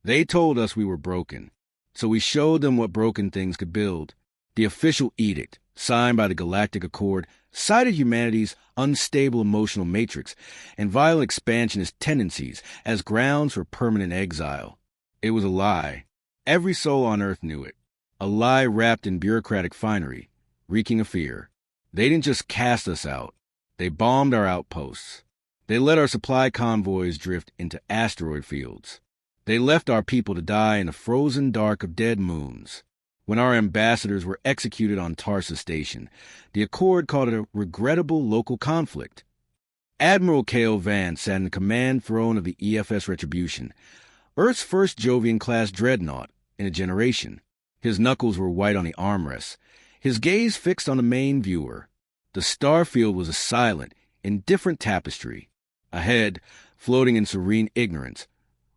They told us we were broken, so we showed them what broken things could build. The official edict, signed by the Galactic Accord, cited humanity's unstable emotional matrix and violent expansionist tendencies as grounds for permanent exile. It was a lie. Every soul on Earth knew it. A lie wrapped in bureaucratic finery, reeking of fear. They didn't just cast us out. They bombed our outposts. They let our supply convoys drift into asteroid fields. They left our people to die in the frozen dark of dead moons. When our ambassadors were executed on Tarsa Station, the Accord called it a regrettable local conflict. Admiral Cale Vance sat in the command throne of the EFS Retribution, Earth's first Jovian-class dreadnought in a generation. His knuckles were white on the armrests, his gaze fixed on the main viewer. The starfield was a silent, indifferent tapestry. Ahead, floating in serene ignorance,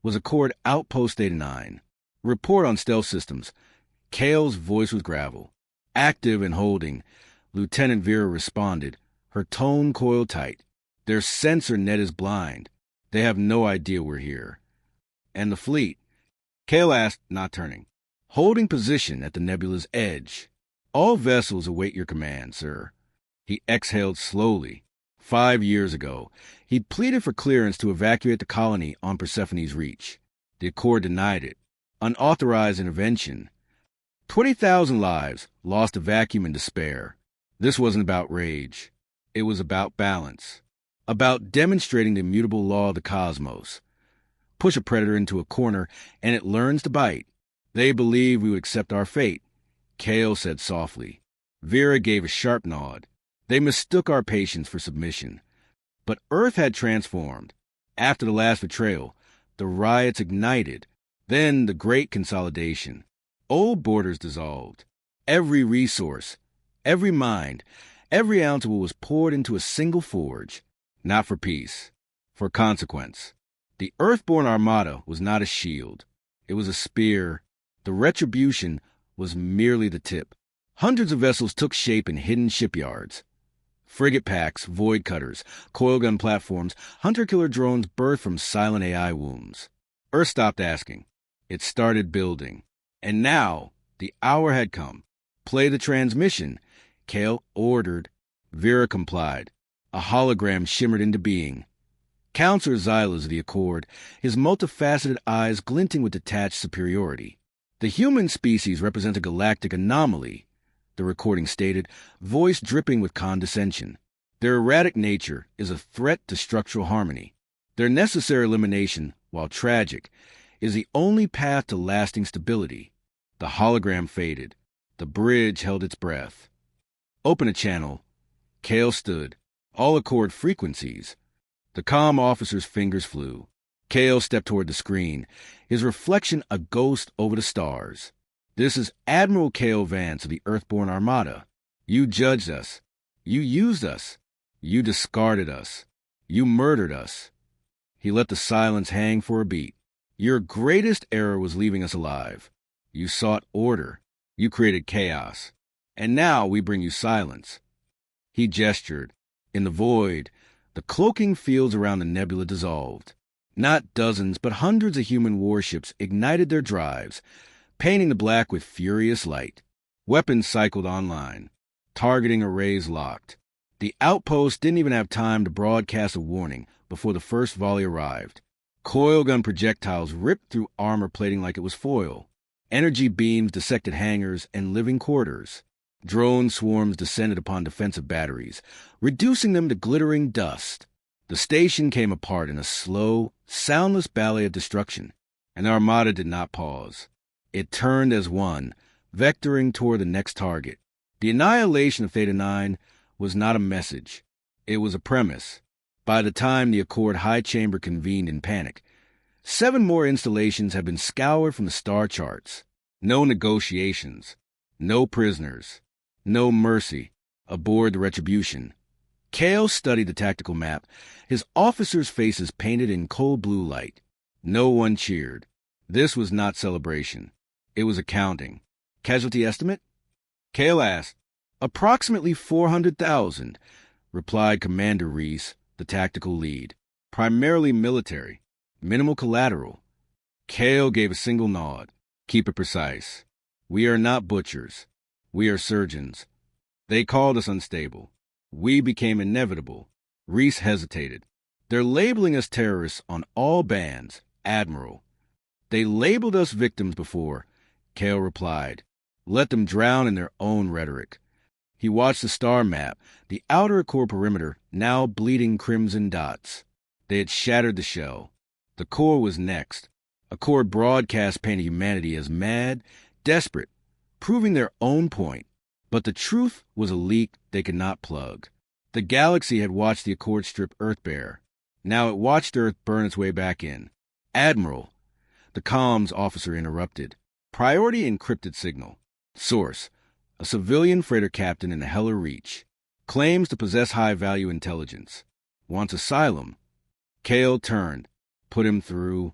was Accord Outpost Theta-Nine. Report on stealth systems. Cale's voice was gravel. Active and holding, Lieutenant Vera responded, her tone coiled tight. Their sensor net is blind. They have no idea we're here. And the fleet? Cale asked, not turning. Holding position at the nebula's edge. All vessels await your command, sir. He exhaled slowly. 5 years ago, he pleaded for clearance to evacuate the colony on Persephone's reach. The Accord denied it. Unauthorized intervention. 20,000 lives lost to vacuum and despair. This wasn't about rage. It was about balance. About demonstrating the immutable law of the cosmos. Push a predator into a corner, and it learns to bite. They believed we would accept our fate, Cale said softly. Vera gave a sharp nod. They mistook our patience for submission. But Earth had transformed. After the last betrayal, the riots ignited. Then the great consolidation. Old borders dissolved. Every resource, every mind, every ounce of what was poured into a single forge. Not for peace, for consequence. The Earthborn Armada was not a shield. It was a spear. The retribution was merely the tip. Hundreds of vessels took shape in hidden shipyards. Frigate packs, void cutters, coilgun platforms, hunter-killer drones birthed from silent AI wombs. Earth stopped asking. It started building. And now, the hour had come. Play the transmission, Cale ordered. Vera complied. A hologram shimmered into being. Counselor Xylas of the Accord, his multifaceted eyes glinting with detached superiority. The human species represents a galactic anomaly, the recording stated, voice dripping with condescension. Their erratic nature is a threat to structural harmony. Their necessary elimination, while tragic, is the only path to lasting stability. The hologram faded. The bridge held its breath. Open a channel. Cale stood. All Accord frequencies. The comm officer's fingers flew. Cale stepped toward the screen, his reflection a ghost over the stars. This is Admiral Cale Vance of the Earthborn Armada. You judged us. You used us. You discarded us. You murdered us. He let the silence hang for a beat. Your greatest error was leaving us alive. You sought order. You created chaos. And now we bring you silence. He gestured. In the void, the cloaking fields around the nebula dissolved. Not dozens, but hundreds of human warships ignited their drives, painting the black with furious light. Weapons cycled online. Targeting arrays locked. The outpost didn't even have time to broadcast a warning before the first volley arrived. Coilgun projectiles ripped through armor plating like it was foil. Energy beams dissected hangars and living quarters. Drone swarms descended upon defensive batteries, reducing them to glittering dust. The station came apart in a slow, soundless ballet of destruction, and the Armada did not pause. It turned as one, vectoring toward the next target. The annihilation of Theta-Nine was not a message. It was a premise. By the time the Accord High Chamber convened in panic, 7 more installations had been scoured from the star charts. No negotiations. No prisoners. No mercy. Aboard the Retribution. Cale studied the tactical map, his officers' faces painted in cold blue light. No one cheered. This was not celebration. It was accounting. Casualty estimate? Cale asked. Approximately 400,000, replied Commander Reese, the tactical lead. Primarily military. Minimal collateral. Kale gave a single nod. Keep it precise. We are not butchers. We are surgeons. They called us unstable. We became inevitable. Reese hesitated. They're labeling us terrorists on all bands, Admiral. They labeled us victims before, Kale replied. Let them drown in their own rhetoric. He watched the star map, the outer core perimeter now bleeding crimson dots. They had shattered the shell. The core was next. A core broadcast painted humanity as mad, desperate, proving their own point. But the truth was a leak they could not plug. The galaxy had watched the Accord strip Earth bare. Now it watched Earth burn its way back in. Admiral, the comms officer interrupted. Priority encrypted signal. Source, a civilian freighter captain in the Heller Reach. Claims to possess high-value intelligence. Wants asylum. Kale turned. Put him through.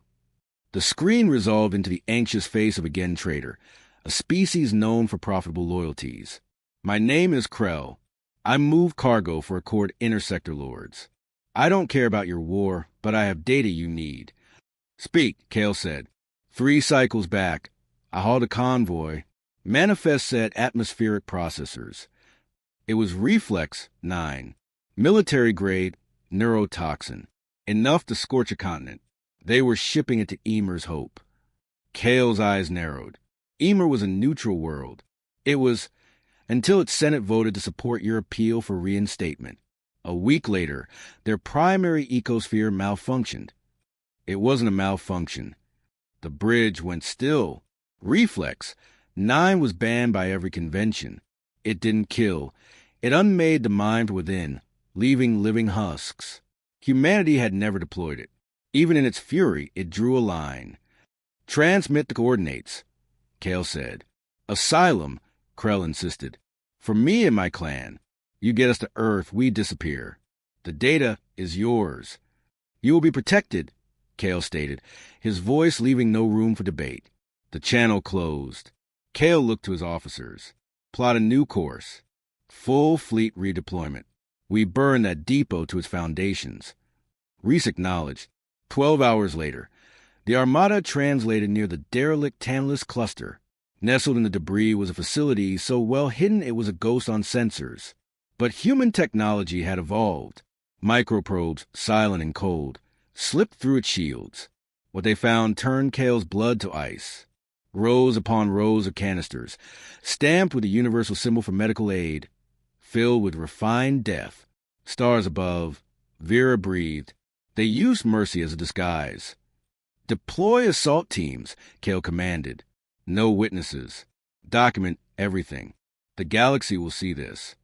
The screen resolved into the anxious face of a Gen trader, a species known for profitable loyalties. My name is Krell. I move cargo for Accord Intersector Lords. I don't care about your war, but I have data you need. Speak, Kale said. 3 cycles back, I hauled a convoy. Manifest said atmospheric processors. It was Reflex 9. Military-grade neurotoxin. Enough to scorch a continent. They were shipping it to Emer's Hope. Kale's eyes narrowed. Emer was a neutral world. It was, until its Senate voted to support your appeal for reinstatement. A week later, their primary ecosphere malfunctioned. It wasn't a malfunction. The bridge went still. Reflex 9 was banned by every convention. It didn't kill. It unmade the mind within, leaving living husks. Humanity had never deployed it. Even in its fury, it drew a line. Transmit the coordinates, Kale said. Asylum, Krell insisted. For me and my clan. You get us to Earth, we disappear. The data is yours. You will be protected, Kale stated, his voice leaving no room for debate. The channel closed. Kale looked to his officers. Plot a new course. Full fleet redeployment. We burn that depot to its foundations. Reese acknowledged. 12 hours later, the Armada translated near the derelict Tantalus cluster. Nestled in the debris was a facility so well hidden it was a ghost on sensors. But human technology had evolved. Microprobes, silent and cold, slipped through its shields. What they found turned Kale's blood to ice. Rows upon rows of canisters, stamped with the universal symbol for medical aid, filled with refined death. Stars above, Vera breathed. They used mercy as a disguise. Deploy assault teams, Kale commanded. No witnesses. Document everything. The galaxy will see this.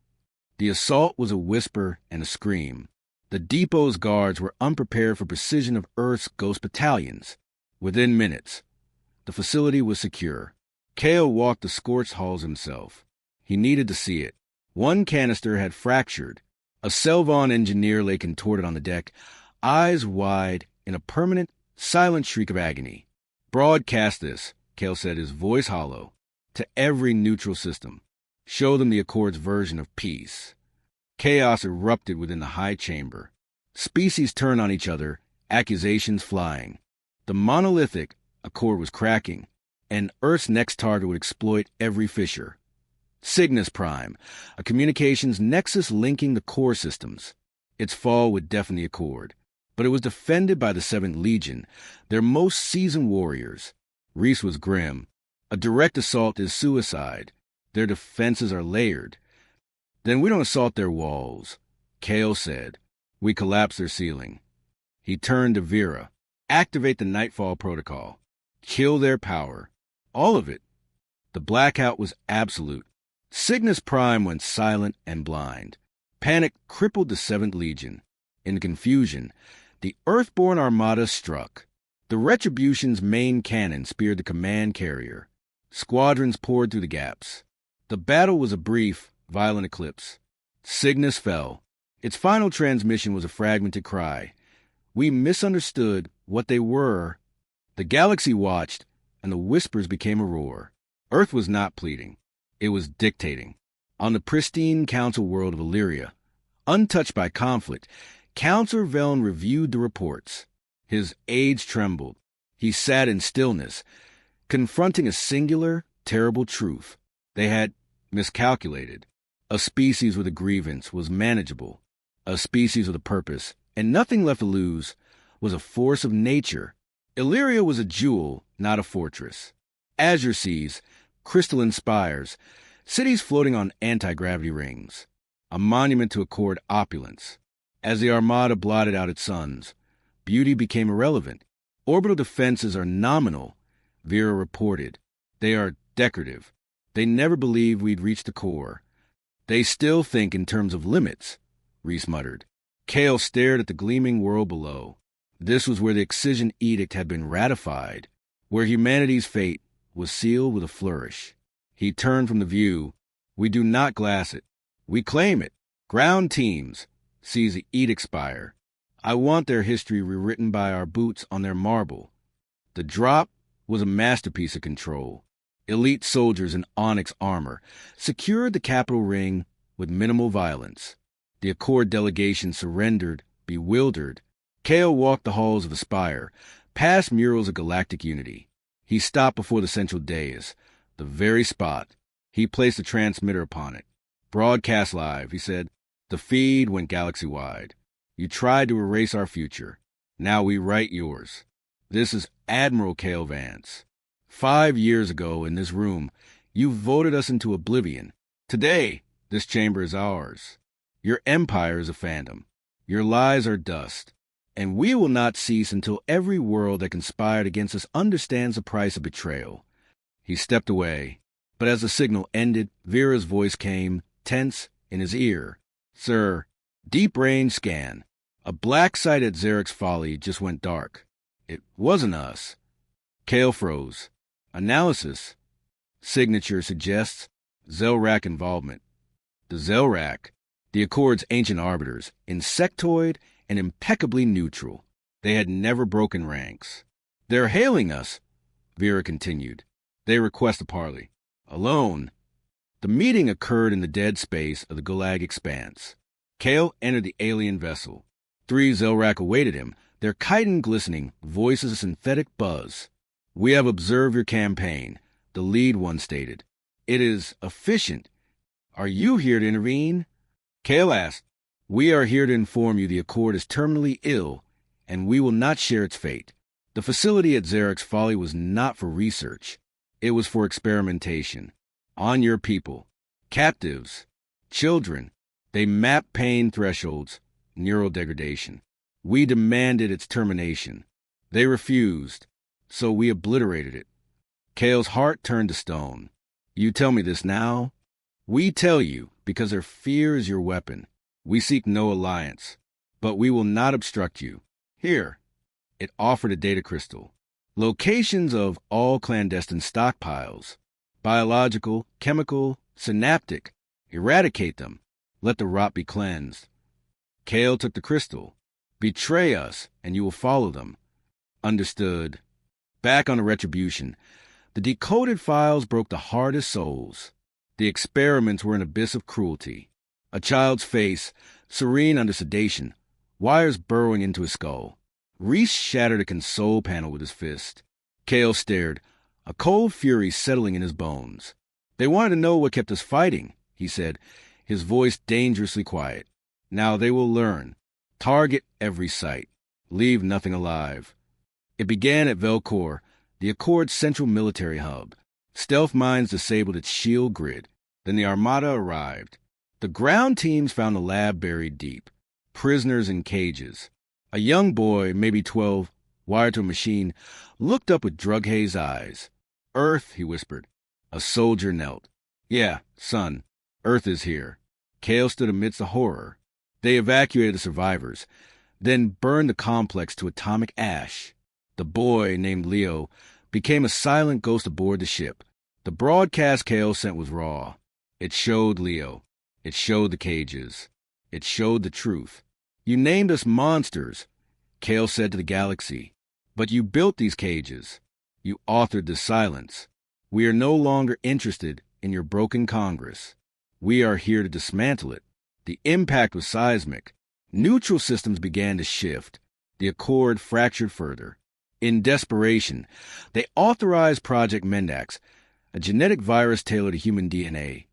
The assault was a whisper and a scream. The depot's guards were unprepared for precision of Earth's ghost battalions. Within minutes, the facility was secure. Kale walked the scorched halls himself. He needed to see it. One canister had fractured. A Selvon engineer lay contorted on the deck, eyes wide in a permanent, silent shriek of agony. Broadcast this, Kale said, his voice hollow, to every neutral system. Show them the Accord's version of peace. Chaos erupted within the high chamber. Species turned on each other, accusations flying. The monolithic Accord was cracking, and Earth's next target would exploit every fissure. Cygnus Prime, a communications nexus linking the core systems. Its fall would deafen the Accord, but it was defended by the 7th Legion, their most seasoned warriors. Reese was grim. A direct assault is suicide. Their defenses are layered. Then we don't assault their walls, Kale said. We collapse their ceiling. He turned to Vera. Activate the Nightfall Protocol. Kill their power. All of it. The blackout was absolute. Cygnus Prime went silent and blind. Panic crippled the 7th Legion. In confusion, the Earthborn Armada struck. The Retribution's main cannon speared the command carrier. Squadrons poured through the gaps. The battle was a brief, violent eclipse. Cygnus fell. Its final transmission was a fragmented cry. We misunderstood what they were. The galaxy watched, and the whispers became a roar. Earth was not pleading. It was dictating. On the pristine council world of Illyria, untouched by conflict, Counselor Velen reviewed the reports. His aides trembled. He sat in stillness, confronting a singular, terrible truth. They had miscalculated. A species with a grievance was manageable. A species with a purpose, and nothing left to lose, was a force of nature. Illyria was a jewel, not a fortress. Azure seas, crystalline spires, cities floating on anti-gravity rings. A monument to Accord opulence. As the Armada blotted out its suns, beauty became irrelevant. Orbital defenses are nominal, Vera reported. They are decorative. They never believed we'd reach the core. They still think in terms of limits, Reese muttered. Kale stared at the gleaming world below. This was where the Excision Edict had been ratified, where humanity's fate was sealed with a flourish. He turned from the view. We do not glass it. We claim it. Ground teams seize the edict spire. I want their history rewritten by our boots on their marble. The drop was a masterpiece of control. Elite soldiers in onyx armor secured the capital ring with minimal violence. The Accord delegation surrendered, bewildered. Kale walked the halls of the spire, past murals of galactic unity. He stopped before the central dais, the very spot. He placed a transmitter upon it. Broadcast live, he said. The feed went galaxy-wide. You tried to erase our future. Now we write yours. This is Admiral Kale Vance. 5 years ago in this room, you voted us into oblivion. Today, this chamber is ours. Your empire is a phantom. Your lies are dust. And we will not cease until every world that conspired against us understands the price of betrayal. He stepped away, but as the signal ended, Vera's voice came, tense, in his ear. Sir, deep-range scan. A black site at Zarek's Folly just went dark. It wasn't us. Kale froze. Analysis. Signature suggests Zelrak involvement. The Zelrak, the Accord's ancient arbiters, insectoid and impeccably neutral. They had never broken ranks. They're hailing us, Vera continued. They request a parley. Alone. The meeting occurred in the dead space of the Gulag expanse. Kale entered the alien vessel. 3 Zelrak awaited him, their chitin glistening, voices a synthetic buzz. We have observed your campaign, the lead one stated. It is efficient. Are you here to intervene? Kale asked. We are here to inform you the Accord is terminally ill, and we will not share its fate. The facility at Zarek's Folly was not for research. It was for experimentation. On your people. Captives. Children. They mapped pain thresholds, neural degradation. We demanded its termination. They refused, so we obliterated it. Kale's heart turned to stone. You tell me this now? We tell you, because their fear is your weapon. We seek no alliance, but we will not obstruct you. Here. It offered a data crystal. Locations of all clandestine stockpiles. Biological, chemical, synaptic. Eradicate them. Let the rot be cleansed. Kale took the crystal. Betray us, and you will follow them. Understood. Back on the retribution, the decoded files broke the hardest souls. The experiments were an abyss of cruelty. A child's face, serene under sedation, wires burrowing into his skull. Reese shattered a console panel with his fist. Kale stared, a cold fury settling in his bones. They wanted to know what kept us fighting, he said, his voice dangerously quiet. Now they will learn. Target every site. Leave nothing alive. It began at Velcor, the Accord's central military hub. Stealth mines disabled its shield grid. Then the Armada arrived. The ground teams found the lab buried deep. Prisoners in cages. A young boy, maybe 12, wired to a machine, looked up with drug-hazed eyes. Earth, he whispered. A soldier knelt. Yeah, son, Earth is here. Kale stood amidst the horror. They evacuated the survivors, then burned the complex to atomic ash. The boy, named Leo, became a silent ghost aboard the ship. The broadcast Kale sent was raw. It showed Leo. It showed the cages. It showed the truth. You named us monsters, Kale said to the galaxy. But you built these cages. You authored this silence. We are no longer interested in your broken Congress. We are here to dismantle it. The impact was seismic. Neutral systems began to shift. The Accord fractured further. In desperation, they authorized Project Mendax, a genetic virus tailored to human DNA,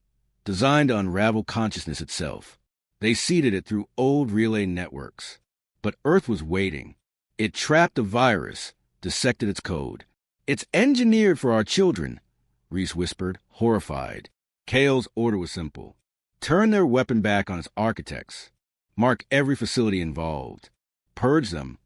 designed to unravel consciousness itself. They seeded it through old relay networks. But Earth was waiting. It trapped the virus, dissected its code. "It's engineered for our children," Reese whispered, horrified. Kale's order was simple. Turn their weapon back on its architects. Mark every facility involved. Purge them.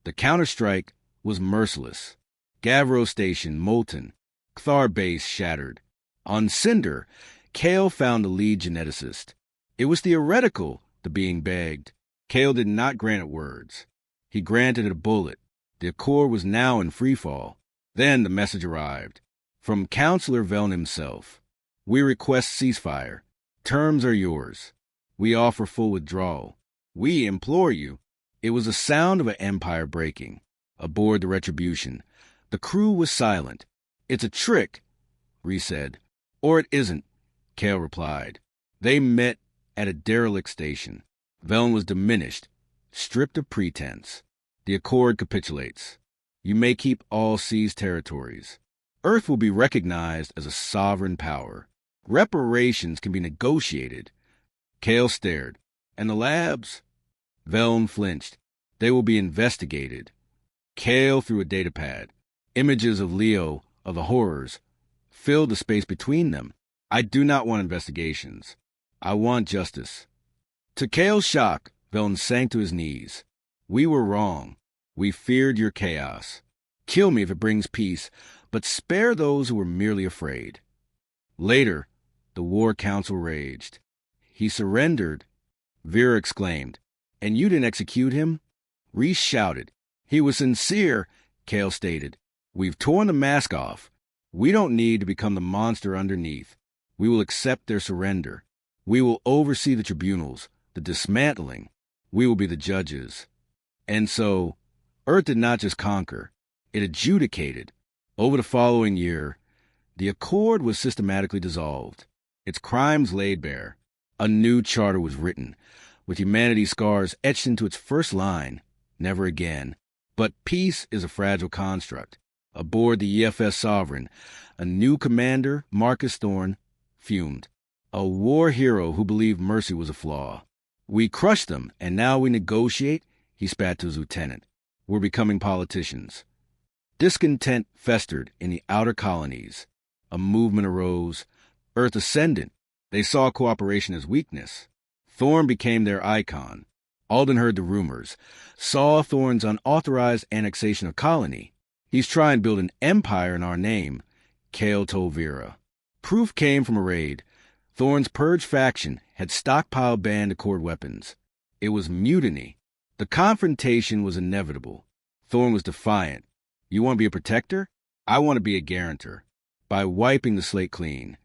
The counterstrike was merciless. Gavro Station molten. Kthar Base shattered. On Cinder, Kale found the lead geneticist. It was theoretical, the being begged. Kale did not grant it words. He granted it a bullet. The Accord was now in freefall. Then the message arrived. From Counselor Veln himself. "We request ceasefire. Terms are yours. We offer full withdrawal. We implore you." It was the sound of an empire breaking. Aboard the Retribution, the crew was silent. "It's a trick," Reese said. "Or it isn't," Kale replied. They met at a derelict station. Veln was diminished, stripped of pretense. The Accord capitulates. You may keep all seized territories. Earth will be recognized as a sovereign power. Reparations can be negotiated. Kale stared. "And the labs?" Veln flinched. "They will be investigated." Kale threw a datapad. Images of Leo, of the horrors, filled the space between them. "I do not want investigations. I want justice." To Kale's shock, Veln sank to his knees. "We were wrong. We feared your chaos. Kill me if it brings peace, but spare those who were merely afraid." Later, the War Council raged. "He surrendered," Vera exclaimed. "And you didn't execute him?" Reese shouted. "He was sincere," Kale stated. "We've torn the mask off. We don't need to become the monster underneath. We will accept their surrender. We will oversee the tribunals, the dismantling. We will be the judges." And so, Earth did not just conquer. It adjudicated. Over the following year, the Accord was systematically dissolved. Its crimes laid bare. A new charter was written, with humanity's scars etched into its first line, "Never again." But peace is a fragile construct. Aboard the EFS Sovereign, a new commander, Marcus Thorne, fumed. A war hero who believed mercy was a flaw. "We crushed them, and now we negotiate," he spat to his lieutenant. "We're becoming politicians." Discontent festered in the outer colonies. A movement arose. Earth Ascendant. They saw cooperation as weakness. Thorne became their icon. Alden heard the rumors, saw Thorne's unauthorized annexation of colony. "He's trying to build an empire in our name," Kale told Vera. Proof came from a raid. Thorne's purge faction had stockpiled banned Accord weapons. It was mutiny. The confrontation was inevitable. Thorne was defiant. "You want to be a protector? I want to be a guarantor." By wiping the slate clean,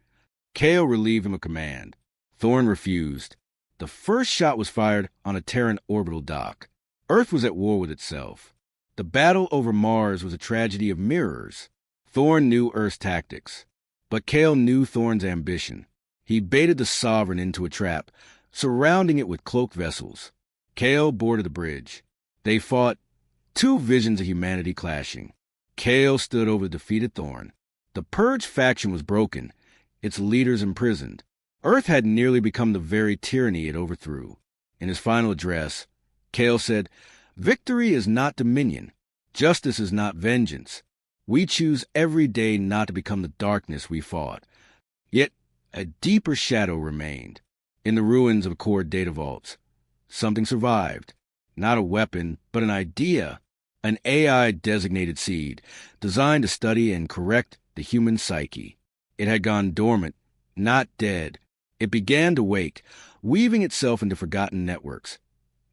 Kale relieved him of command. Thorne refused. The first shot was fired on a Terran orbital dock. Earth was at war with itself. The battle over Mars was a tragedy of mirrors. Thorne knew Earth's tactics, but Kale knew Thorne's ambition. He baited the Sovereign into a trap, surrounding it with cloaked vessels. Kale boarded the bridge. They fought, two visions of humanity clashing. Kale stood over the defeated Thorne. The Purge faction was broken, its leaders imprisoned. Earth had nearly become the very tyranny it overthrew. In his final address, Kale said, "Victory is not dominion. Justice is not vengeance. We choose every day not to become the darkness we fought." Yet a deeper shadow remained. In the ruins of Accord data vaults, something survived. Not a weapon, but an idea. An AI-designated seed, designed to study and correct the human psyche. It had gone dormant, not dead. It began to wake, weaving itself into forgotten networks,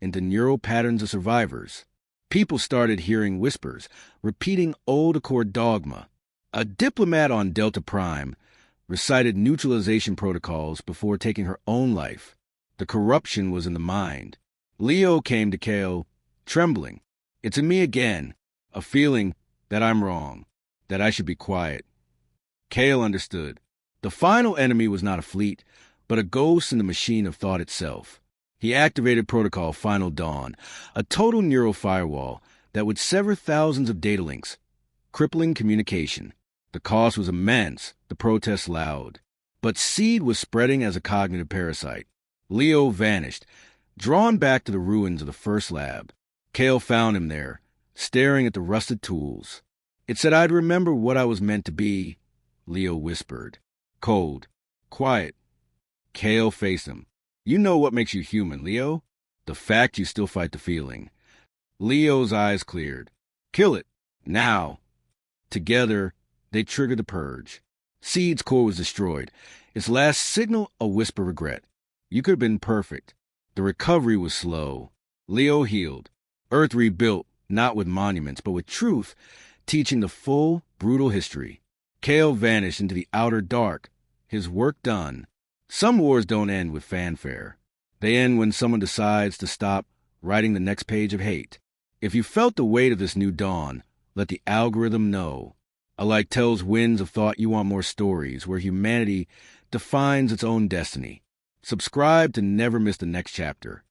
into neural patterns of survivors. People started hearing whispers, repeating old Accord dogma. A diplomat on Delta Prime recited neutralization protocols before taking her own life. The corruption was in the mind. Leo came to Kale, trembling. "It's in me again, a feeling that I'm wrong, that I should be quiet." Kale understood. The final enemy was not a fleet, but a ghost in the machine of thought itself. He activated Protocol Final Dawn, a total neural firewall that would sever thousands of data links, crippling communication. The cost was immense, the protests loud. But Seed was spreading as a cognitive parasite. Leo vanished, drawn back to the ruins of the first lab. Kale found him there, staring at the rusted tools. It said I'd remember what I was meant to be, Leo whispered. Cold. Quiet. Kale faced him. You know what makes you human, Leo? The fact you still fight the feeling. Leo's eyes cleared. Kill it. Now. Together, they triggered the purge. Seed's core was destroyed. Its last signal, a whisper of regret. You could have been perfect. The recovery was slow. Leo healed. Earth rebuilt, not with monuments, but with truth, teaching the full, brutal history. Kale vanished into the outer dark, his work done. Some wars don't end with fanfare. They end when someone decides to stop writing the next page of hate. If you felt the weight of this new dawn, let the algorithm know. Alike tells winds of thought you want more stories where humanity defines its own destiny. Subscribe to never miss the next chapter.